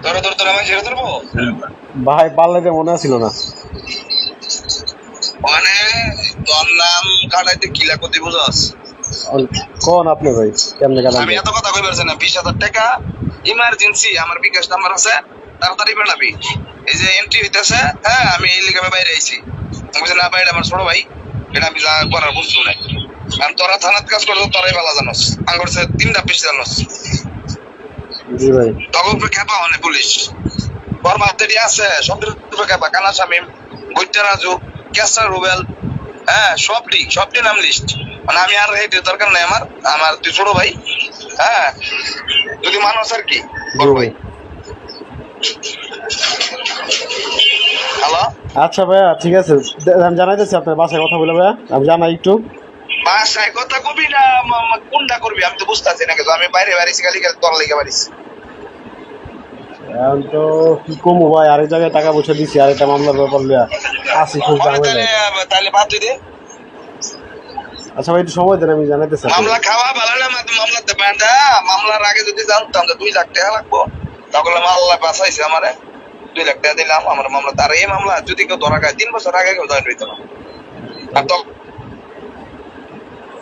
ধরো ধরো ধরো আমি ছেড়ে ধরবো ভাই পাল্লাতে মনে ছিল না। মানে তোর নাম কাটাইতে কি লাগবে তুই বুঝাস? কোন আপনি ভাই কেমনে আমি কাটাবেন? এত কথা কই পারছি না, 20,000 টাকা ইমার্জেন্সি, আমার বিকাশ নাম্বার আছে, তাড়াতাড়ি পাঠাবি। এই যে এন্ট্রি হইতেছে, হ্যাঁ আমি এই লিগে বাইরে আইছি। আমি বলছি না ভাই এটা আমার ছোট ভাই, এটা আমি যা করার বুঝছো না। কারণ তোরা থানাত কাজ করছো, তোরাই ভালো জানোস। আমি করছে 3টা পিস জানোস। জি ভাই। তখন খেপা মানে পুলিশ কর্মাতেরি আছে, সব খেপা, কানা শামিম, বৈদ্যা রাজু, ক্যাসা রুবেল, হ্যাঁ সবটি নাম লিস্ট। মানে আমি আর এই দরকার নাই আমার, আমার তুই ছোট ভাই, হ্যাঁ যদি মানুষ আর কি জি বল ভাই। ভাই। হ্যালো, আচ্ছা ভাইয়া ঠিক আছে, আমি জানাইতেছি আপনার বাসায় কথা বলে ভাইয়া, আমি জানাই একটু। বাসায় কথা কবি না কোনটা করবি আমি তো বুঝতেছি না, কিন্তু আমি বাইরে বাড়িছি খালি তোর লেগে বাড়িছি। এখন তো কি কমু ভাই, আরেক জায়গায় টাকা পয়সা দিছি, আরেকটা মামলার ব্যাপার লিয়া আসি খুব তাহলে ঝামেলায়। তাহলে বাদ তুই দে। আচ্ছা ভাই একটু সময় দেন, আমি জানাইতেছি মামলা আপনাকে। খাওয়া ভালো না, মামলা দেবেন না। মামলার আগে যদি জানতাম যে 2 লাখ টাকা লাগবো, তাহলে আল্লাহ বাঁচাইছে আমারে, 2 লাখ টাকা দিলাম আমার মামলা। তার এই মামলা যদি কেউ ধরা খায় 3 বছর আগে কেউ জয়েন হইতো না। আর তখন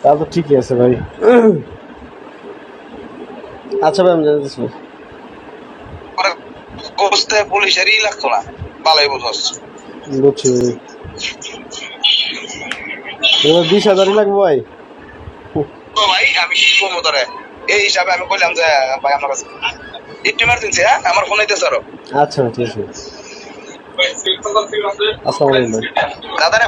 তা তো ঠিকই আছে ভাই। আচ্ছা ভাই আমি জানাইতেছি। বুঝতে পুলিশেরই লাগতো না, ভালোই বুঝস। বুঝছি ভাই। এবার 20,000 লাগবে ভাই। তো ভাই আমি কি করবো তোরে, এই হিসাবে আমি বললাম যে ভাই আমার কাছে একটু ইমার্জেন্সি, হ্যাঁ আমার ফোন হইতেছে আরো। আচ্ছা ঠিক আছে। আসসালামু আলাইকুম ভাই। দাদারে